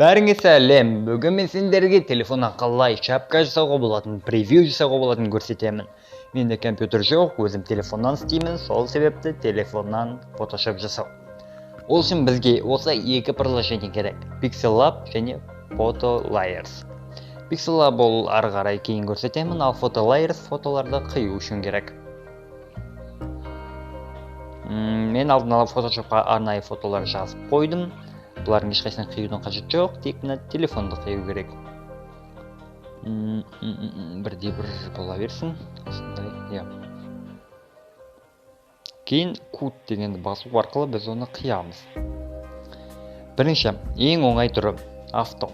Бәріңе сәлем. Бүгін мен сендерге телефоннан қалай шапка жасауға болатын, превью жасауға болатын көрсетемін. Менде компьютер жоқ, өзім телефоннан істеймін, сол себепті телефоннан Photoshop жасау. Ол үшін бізге осы екі приложение керек: Pixellab және Photolayers. Pixellab ол ары қарай кейін көрсетемін, ал Photolayers фотоларды қию үшін керек. Мен алдын ала Photoshopқа арнайы фотолар жазып қойдым. Бұлардың ешқайсысын қиюдың қажеті жоқ, тек мына телефонды қию керек. Бірде-бір бола берсін. Осындай, Кейін код дегенді басу арқылы біз оны қиямыз. Бірінші, ең оңай түрі авто.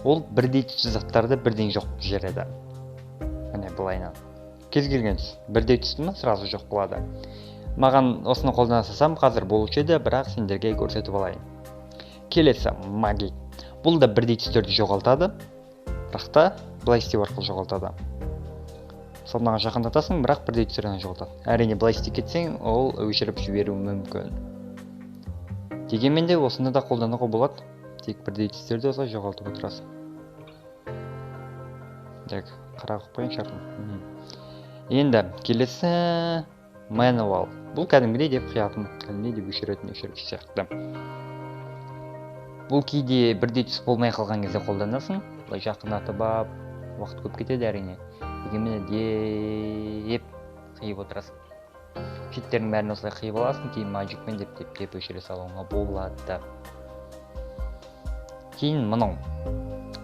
Ол бірдей түсті заттарды бірден жоқ жібереді. Міне былайынан. Кез келген түс бірдей түсті ме, сразу жоқ болады. Маған осыны қолдансам қазір болушы еді, бірақ сендерге көрсетіп алайын. Келесі маги. Бұл да бірдей түстерді жоғалтады, бірақ та былай істеу арқылы жоғалтады. Сол маған жақындатасың, бірақ бірдей түстерін жоғалтады. Әрине былай істеп кетсең, ол өшіріп жіберуі мүмкін. Дегенмен де осыны да қолдануға болады, тек бірдей түстерді осылай жоғалтып отырасың. Так, қарап қойын шартым. Енді келесі manual. Бұл кәдімгідей деп қиятын, кәдімгідей деп өшіретін сияқты. Бұл кейде бірдей түс болмай қалған кезде қолданасың. Бұлай жақындатып ап, уақыт көп кетеді әрине. Дегенмен деп қиып отырасың. Шеттердің бәрін осылай қиып аласың, кейін маджикпен деп өшіре салуыңа болады. Кейін мынау.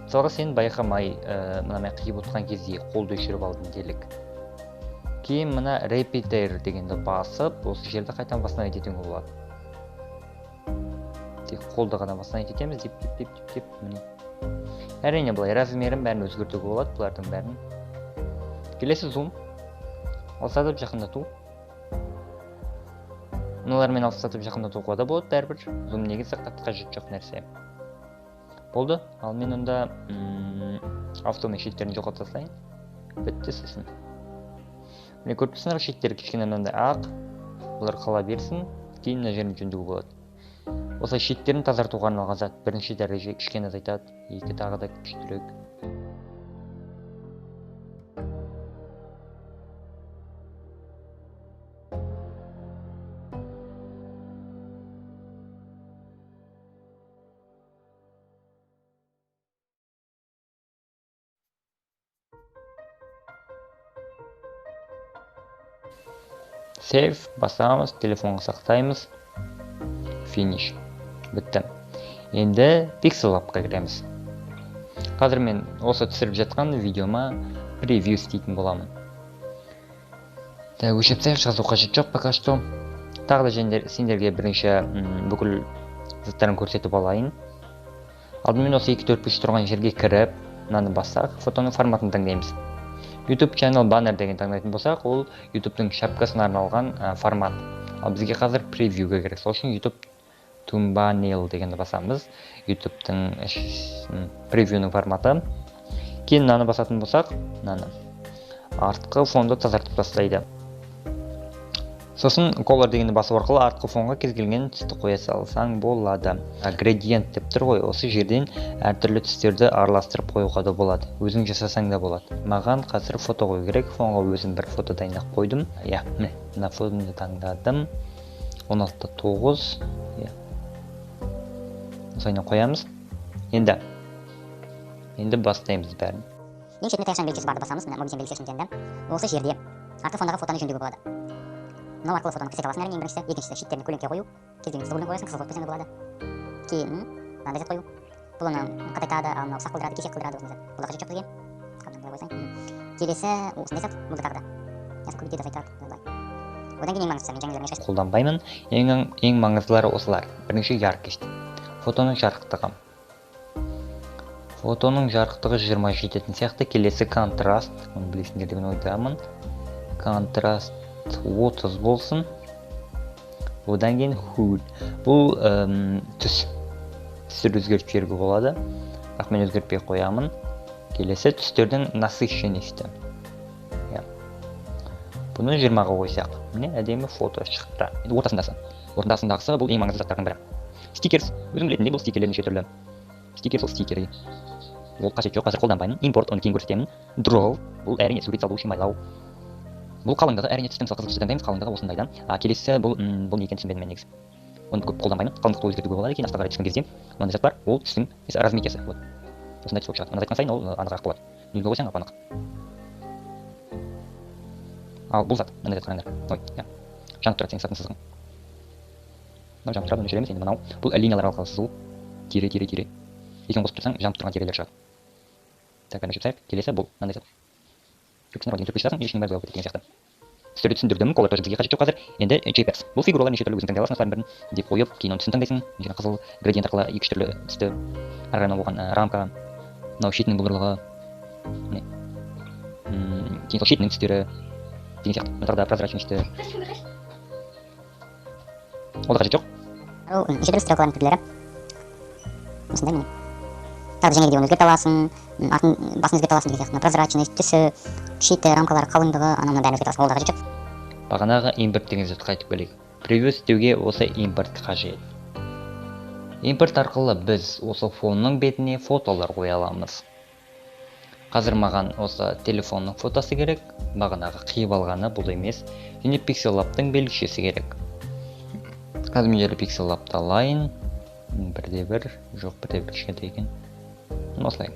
Мысалға сен байқамай мынамай қиып отырған кезде қолды өшіріп алдың делік. Кейін мына repeater дегенді басып, осы жерді қайтан басынан ететін болады. Қолды ғана басынан етеміз деп міне. Әрине бұлай размерін бәрін өзгертуге болады, бұлардың бәрін. Келесі зум. Алыстатып жақындату. Мыналармен алыстатып жақындатуға да болады бәрібір. Зум негізі қажет жоқ нәрсе. Болды. Ал мен онда автомен шеттерін жоғалта салайын. Бітті сосын. Міне көріп тұрсыңдар, шеттері кішкене мынандай ақ. Бұлар қала берсін, кейін мына жерін жөндеуге болады. Осылай шеттерін тазартуға арналған зат. Бірінші дәреже кішкене азайтады, екі тағы да күштірек. Save басамыз, телефонға сақтаймыз. Finish. Бітті. Енді Pixellab'қа кіреміз. Қазір мен осы түсіріп жатқан видеома превью істейтін боламын. Өшірсек жазу қажет жоқ пока что. Тағы да сендерге бірінші бүкіл заттарын көрсетіп алайын. Алдымен осы 2-4-5 тұрған жерге кіріп, мынаны бассақ, фотоның форматын таңдаймыз. YouTube channel banner деген таңдайтын болсақ, ол YouTube'ның шапкасына арналған формат. Ал бізге қазір превьюге керек. Сол үшін YouTube thumbnail дегенді басамыз. YouTube'ның превьюның форматы. Кейін мынаны басатын болсақ, мынаны артқы фонды тазартып тастайды. Сосын color дегенді басу арқылы артқы фонға кез келген түсті қоя салсаң болады. Gradient деп тұр ғой, осы жерден әртүрлі түстерді араластырып қоюға да болады. Өзің жасасаң да болады. Маған қазір фото қою керек, фонға өзім бір фото дайындап қойдым. Мына фотоны таңдадым. 16:9. Осылайынан қоямыз. Енді бастаймыз бәрін. Ең шетіне таяқшаның белгісі барды басамыз, мобильтен белгісі енді. Осы жерде артқы фондағы фотоны жөндеуге болады. Мынау арқылы фотоны көрсете аласың әрине, ең біріншісі. Екіншісі шеттеріне көлеңке қою. Кез келген қызыл көлеңке қоясың, қызыл қойып қойсаң да болады. Кейін мынандай зат қою. Бұл оны қатайтады, ал мынау ұсақ қылдырады, кесек қылдырады осындай зат. Бұл да қажет жоқ бізге. Қаптың қойсаң. Келесі осындай зат, бұл да тағы да. Көбейтеді, азайтады. Одан кейін ең маңыздысы, мен жаңа ешқайсысын қолданбаймын. Ең маңыздылары осылар. Бірінші яркость. Фотоның жарықтығы. Фотоның жарықтығы 20 жететін сияқты. Келесі контраст. Оны білесіңдер деген ойдамын. Контраст 30 болсын. Одан кейін hue. Бұл түсті өзгертіп жіберуге болады. Бірақ мен өзгертпей қоямын. Келесі түстердің насыщенности. Бұны 20-ға қойсақ. Міне әдемі фото шықты. Ортасындағысы бұл ең маңызды заттардың бірі. Стикерс. Өзің білетіндей бұл стикерлер неше түрлі. стикер, сол стикері. Ол қажет жоқ, қазір қолданбаймын. Импорт, оны кейін көрсетемін. Draw, бұл әрине сурет салу үшін байлау. Бұл қалыңдығы әрине түстің мысалы қызыл түсті таңдаймыз, қалыңдығы осындайдан. Келесі бұл не екенін түсінбедім мен негізі. Оны көп қолданбаймын. Қалыңдықты өзгертуге болады, кейін астына қарай түскен кезде мынандай зат бар, ол түстің разметкасы. Вот. Осындай түс болып шығады. Мынандай айтқан сайын ол анығырақ болады. Нөлге қойсаң ап-анық. Ал бұл зат, мынандай зат қараңдар. Ой, иә. Жанып тұрады сенің заттың сызығың. Мынау жанып тұрады, өшіреміз. Енді мынау бұл линиялар арқылы сызу. Тире. Екеуін қосып тұрсаң, жанып тұрған тирелер шығады. Так, бәрін өшіріп келесі бұл мынандай зат. Көпсінер орден жүріп шығасың, ешінің бәрі болып деген сияқты. Түстерді түсіндірдім, колор тоже бізге қажет жоқ қазір. Енді JPEG. Бұл фигуралар неше түрлі өзің таңдай аласың, бірін деп қойып, кейін оны түсін таңдайсың. Мына қызыл градиент арқылы екі түрлі түсті. Ары қарай болған рамка. Мынау шетінің бұлдырлығы. Кейін сол шетінің түстері деген сияқты. Мына да прозрачностьті. Ол да қажет жоқ. Ол неше түрлі стрелкалардың түрлері. Осындай міне. Тағы жаңа видеоны өзгерте аласың, артын басын өзгерте аласың деген сияқты. Прозрачность, түсі, шеті, рамкалары, қалыңдығы, анау бәрін өзгерте аласың. Ол да қажет жоқ. Бағанағы импорт деген затқа қайтып келейік. Превью істеуге осы импорт қажет. Импорт арқылы біз осы фонның бетіне фотолар қоя аламыз. Қазір маған осы телефонның фотосы керек, бағанағы қиып алғаны бұл емес, және пикселлабтың белгішесі керек. Қазір мен жерді пикселлабты алайын. Бірде-бір, жоқ бірде-бір кішкентай екен. Осылай.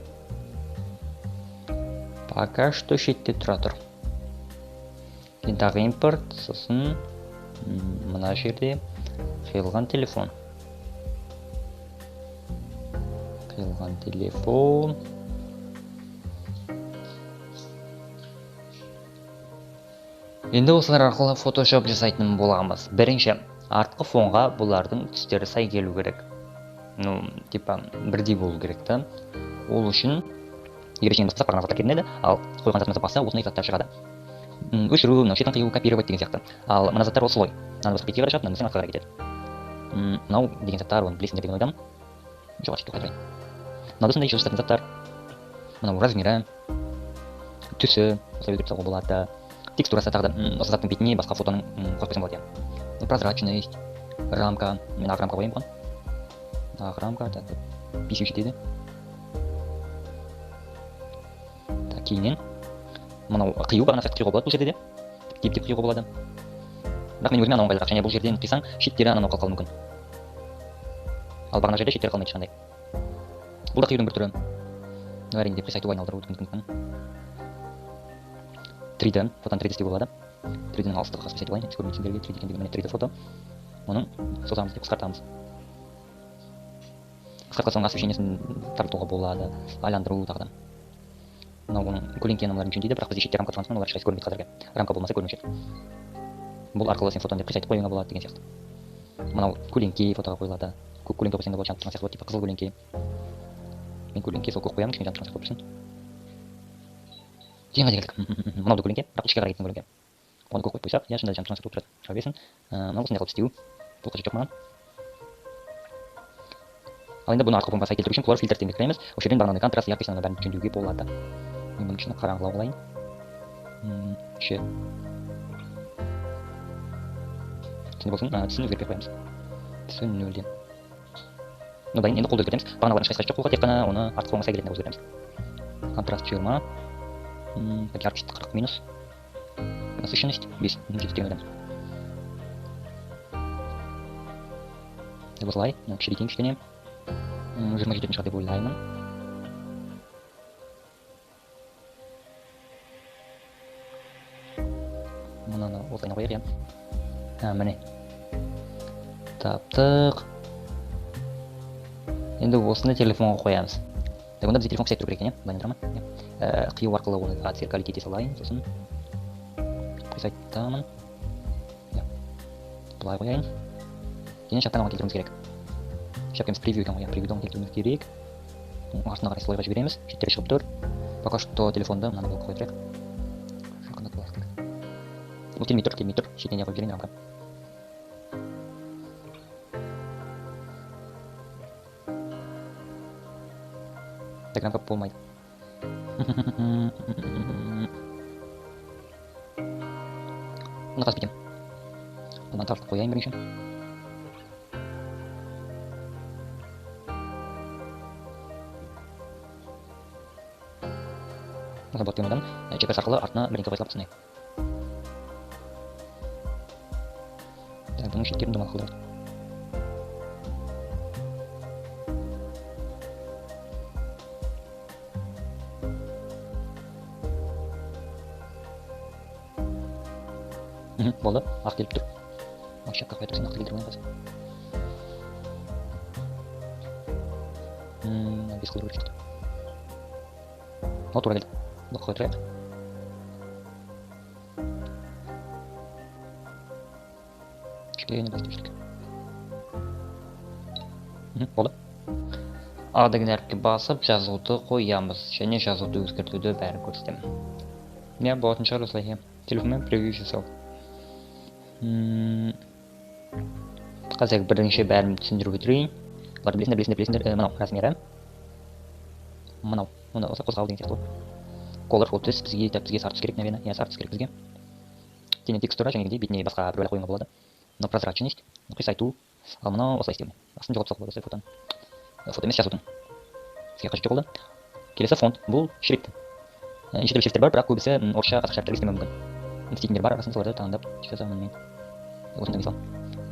Пока что шетте тұра тұр. Кейін тағы импорт, сосын мына жерде қиылған телефон. Енді осылар арқылы фотошоп жасайтын боламыз. Бірінші, артқы фонға бұлардың түстері сай келу керек. Типа бірдей болу керек та. Ол үшін ерекшең басқа бағана заттар келінеді, ал қойған затымызды баса осындай заттар шығады. Өшіру, шетін қию, копировать деген сияқты. Ал мына заттар осылай. Мынаны басқа бетке қарай шығады, мынаны артқа қарай кетеді. Мынау деген заттар, оны білесіңдер деген ойдамын. Жоқ, ашып қайтайын. Мынау осындай жылжытатын заттар. Мынау размері, түсі, осылай өзгертіп салуға болады. Текстурасы тағы да осы заттың бетіне басқа фотоның қосып қойсаң болады. Прозрачность, рамка, мен ақ рамка қояйын бұған. Ақ рамка, так, 5 жетеді. Кейінен мынау қию бағана сияқты қиюға болады бұл жерде де. Типтеп қиюға болады. Бірақ мен өзіме анау ыңғайлырақ, және бұл жерден қисаң шеттері анау қалуы мүмкін. Ал бағана жерде шеттері қалмайды ешқандай. Бұл да қиюдың бір түрі. Әрине де пресс айтуға айналдыру мүмкін. 3D, фотоны 3D істеуге болады. 3D-ның алыстығы қасып айтып алайын, көрмейтіндерге 3D екендігі міне 3D фото. Оның созамыз деп қысқартамыз. Қысқартқан соң освещениесін тартуға болады, айландыру тағы да. Мынау оның көлеңкені олардың үшін дейді, бірақ бізде шетте рамка тұрғандықтан олар ешқайсысы көрінбейді қазірге. Рамка болмаса көрінуші еді. Бұл арқылы сен фотоны деп қисайтып қоюыңа болады деген сияқты. Мынау көлеңке фотоға қойылады. Көк көлеңке қойсаң да болады, жанып тұрған сияқты болады, типа қызыл көлеңке. Мен көлеңке сол көк қоямын, кішкене жанып тұрған сияқты болып тұрсын. Теңге келдік. Мынау да көлеңке, бірақ ішке қарай кеткен көлеңке. Оны көк қойып қойсақ, иә шынында жанып тұрған сияқты болып тұрады. Шыға берсін. Мынау осындай қылып істеу. Бұл қажет жоқ маған. Ал енді бұны артқы фонға сай келтіру үшін колор фильтр деген кіреміз. Осы жерден бағанағыдай контраст, яркость ананы бәрін түгендеуге болады. Мен бұның ішіне қараңғылау қылайын. Түсінде болсын, түсін өзгертпей қоямыз. Түсі 0-ден. Дайын, енді қолды өзгертеміз. Бағаналардың ешқайсысы жоқ қолға, тек қана оны артқы фонға сай келетініне өзгертеміз. Контраст 20. Яркость 40 минус. Насыщенность 5. Жетістеген өтеміз. Осылай, кішірейтейін кішкене. 27 шығады деп ойлаймын. Мұнаны осылайына қояйық, иә. Міне. Таптық. Енді осыны телефонға қоямыз. Онда бізде телефон қысайып тұру керек екен, былайын тұра ма? Қию арқылы оны зеркалить ете салайын, сосын қисайтамын. Былай қояйын. Кейін шаптан оған келтіруіміз керек. Шапкамыз превью екен ғой, превьюдан келтіруіміз керек. Артына қарай солайға жібереміз, шеттері шығып тұр. Пока что телефонды мынаны болып қойып тұрайық. Жақында толастық. Бұл келмей тұр, шетіне қойып жіберейін рамка. Так рамка болмайды. Оны қасып кетем. Бұны тартып қояйын бірінші. болады деген ойдамын. GPS арқылы артына бірдеңке қосылып тастайын. Бұның шеттерін домалақ қылдырайық. Болды, ақ келіп тұр. Шапқа қоя тұрсын, ақты келдіріп ойын қазір. Бес қылдырып шықты. Тура келді. Бұл қоя тұрайық. Кішкене басты үштік. Болды. А деген әріпке басып, жазуды қоямыз. Және жазуды өзгертуді бәрі көрсетемін. Не болатын шығар осылай. Телефонмен превью жасау. Қазір бірінші бәрін түсіндіріп өтірейін. Оларды білесіңдер, мынау размері. Мынау, мұнда осы қозғау деген сияқты. Color ол түс, бізге сары түс керек, наверное. Я сары түс керек бізге. Теңен текстура, және де бетіне басқа біреулер қойыңға болады. Мынау прозрачность, қисайту. Ал мынау осылай істеуіне. Астын жоғалтсақ болады осылай фотоны. Фото емес жазудың. Бізге қажет болды. Келесі фонт, бұл шрифт. Неше түрлі шрифттер бар, бірақ көбісі орысша, қазақша әріптерге істемеуі мүмкін. Істейтіндер бар, арасын соларды таңдап жазамын мен. Осындай мисал.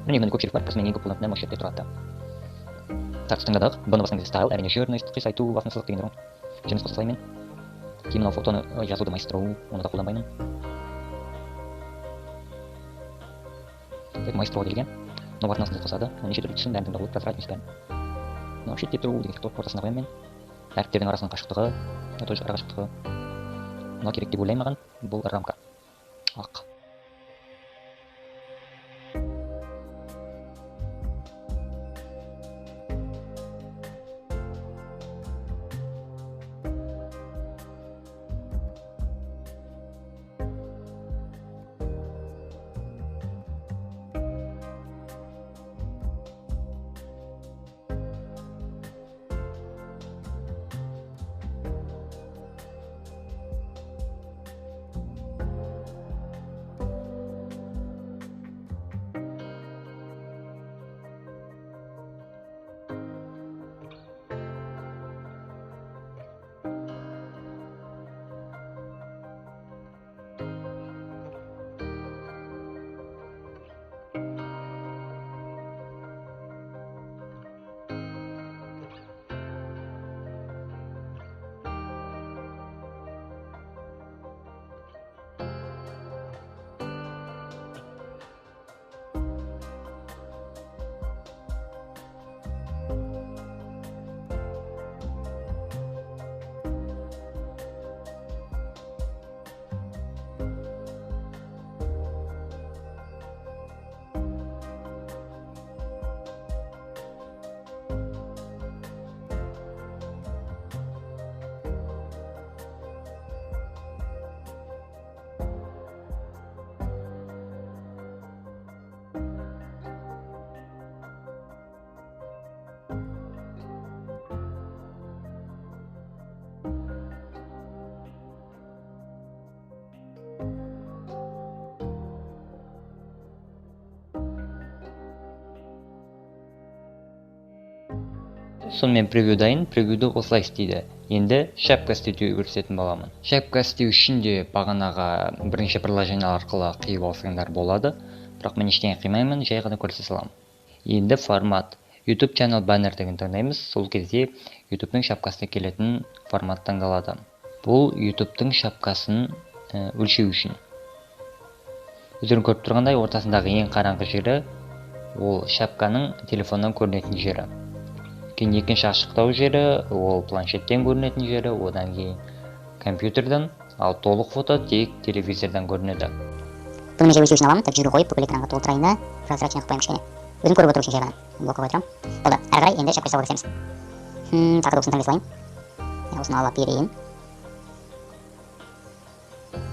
Міне көп шрифт бар, просто мен ең көп қолданатын осы шрифттер тұрады. Так, таңдадық. Бұны басқан кезде стайл, әрине жирность, қисайту, басын сызық дегендер ғой. Жұмыс қосылаймын. Кейін мынау фотоны жазуды майыстыру, оны да қолданбаймын. Майыстыруға келген. Мынау артына сызық қосады. Неше түрлі түсін бәрін таңдап алып, прозрачность бәрін. Мынау шеттеп тұру деген сияқты ортасына қоямын мен. Әріптердің арасының қашықтығы, тоже ара қашықтығы. Мынау керек деп ойлаймын маған. Бұл рамка. Ақ. Сонымен превью дайын, превьюді осылай істейді. Енді шапка істеуді көрсететін боламын. Шапка істеу үшін де бағанаға бірінші приложениялар арқылы қиып алсаңдар болады. Бірақ мен ештеңе қимаймын, жай ғана көрсете саламын. Енді формат. YouTube channel banner деген таңдаймыз. Сол кезде YouTube-ның шапкасына келетін формат таңдалады. Бұл YouTube-ның шапкасын өлшеу үшін. Өздерің көріп тұрғандай, ортасындағы ең қараңғы жері ол шапканың телефоннан көрінетін жері. Кейін екінші ашықтау жері ол планшеттен көрінетін жері, одан кейін компьютерден, ал толық фото тек телевизордан көрінеді. Бұны мен өлшеу үшін аламын, так жүру қойып, бүкіл экранға толтырайын, прозрачный қылып қоямын кішкене. Өзім көріп отыру үшін жай ғана блокқа қоя тұрамын. Болды, әрі қарай енді шапка жасауға кірісеміз. Тағы да осыны таңдай салайын. Осыны алып берейін.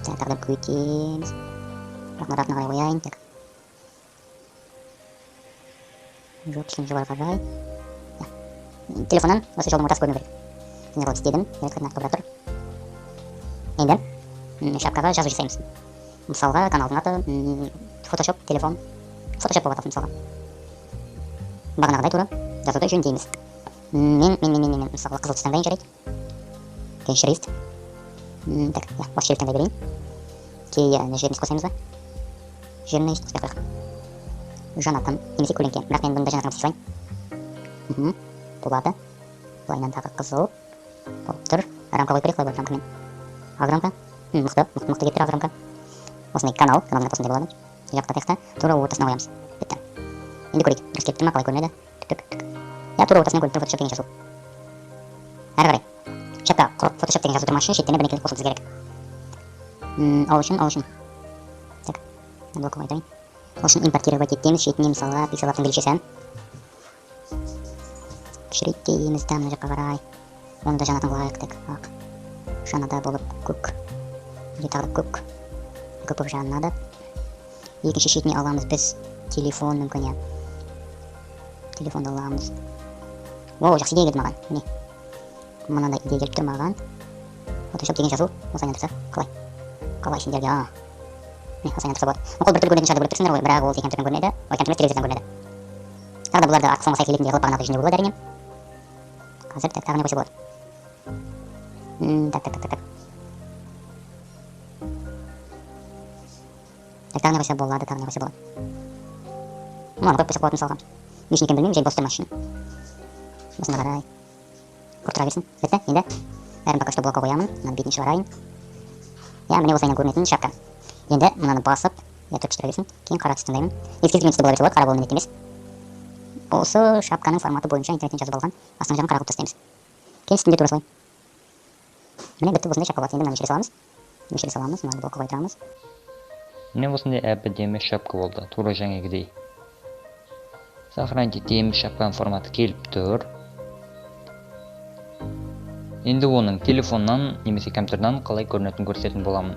Тағы да көйтеміз. Бірақ мына артына қарай қояйын. Жоқ, кішкене жоғары қарай. Телефоннан осы жолдың ортасы көріну керек. Және қылып істедім. Қайнақ тұр. Енді шапкаға жазу жасаймыз. Мысалға каналдың аты Photoshop телефон. Photoshop болып аталсын мысалға. Бағанағыдай тура жазуды жөндейміз. Мен мысалға қызыл түс таңдайын жарайды. Кейін шрифт. Так, я осы шрифтен берейін. Кей жеріміз қосаймыз ба? Жирный қоспай қояйық. Жанатын немесе көлеңке. Бірақ мен бұнда жанатынға сыйлайын. Болады. Былайынан тағы қызыл. Болып тұр. Рамка қойып берейік қой бұл рамкамен. Ақ рамка. Мықты кетті ақ рамка. Осындай каналмен осындай болады. Жақта тексті тура ортасына қоямыз. Бітті. Енді көрейік. Дұрыс келіп тұр ма, қалай көрінеді? Я тура ортасынан көрініп тұр, фотошоп деген жазу. Әрі қарай. Шапка фотошоп деген жазу тұрмас үшін шеттен бір екілік қосылуымыз керек. Ол үшін. Так, блоковый айтайын. Ол үшін импортировать етеміз, шетіне мысалға пикселардың величесін. Кішірейтейміз да мына жаққа қарай. Оны да жанатын қылайық. Так, ақ. Жанада болып көк. Или тағы көк. Көп болып жанады. Екінші шетіне аламыз біз телефон мүмкін, я. Телефонды аламыз. Оу, жақсы идея келді маған. Міне. Мынандай идея келіп тұр маған. Фотошоп деген жазу. Осылайынан тұрса, қалай ішіндерге, міне, осылайынан тұрса болады. Ол бір түр көрінетін шығарды көріп тұрсыңдар ғой, бірақ ол секем түрден көрінеді, ойкем түрмен телевизордан көрінеді. Тағы да бұларды соңғы сай келетіндей қылып бағанағы жүзінде болады әрине. Қазір тағы не қойса болады. Так. Тағы не қойса болады. Мынаны қойып қойса болады мысалға. Не үшін екенін білмеймін, жай бос тұрмас үшін. Осында қарай. Құртыра берсін. Бітті, енді. Бәрін пока что блокқа қоямын. Мынаны бетін шығарайын. Я, міне осылайынан көрінетін шапка. Енді мынаны басып, я төрт шығыра берсін. Кейін қара түсті таңдаймын. Ескертілген түсті бола берсе болады, қара болу міндетті емес. Осы шапканың форматы бойынша интернеттен жазып алған. Астыңғы жағын қара қылып тастаймыз. Кейін үстінде тура солай. Міне бітті, осындай шапка болады. Енді мынаны өшіре саламыз, мынаны блокқа қойдырамыз. Міне осындай әбдемі шапка болды, тура жаңағыдай. Сохранить етеміз, шапканың форматы келіп тұр. Енді оның телефоннан немесе компьютерден қалай көрінетін көрсететін боламын.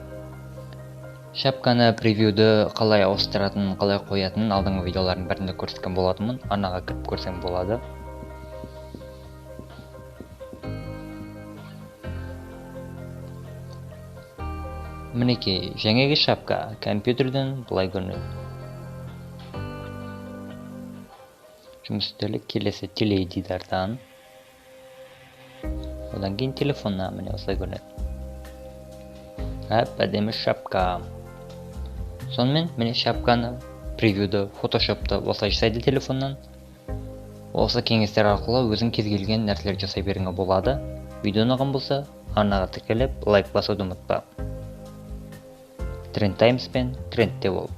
Шапканы превьюді қалай ауыстыратын, қалай қоятын алдыңғы видеолардың бәрінде көрсеткен болатынмын. Арнаға кіріп көрсең болады. Мінекей, жаңағы шапка компьютерден бұлай көрінеді. Жұмыс істелік келесі теледидардан. Одан кейін телефонна міне осылай көрінеді. Әдемі шапка. Сонымен міне шапканы, превьюді, фотошопты осылай жасайды телефоннан. Осы кеңестер арқылы өзің кез келген нәрселер жасай беруіңе болады. Видео ұнаған болса, арнаға тіркеліп, лайк басуды ұмытпа. Тренд Таймс пен трендте бол.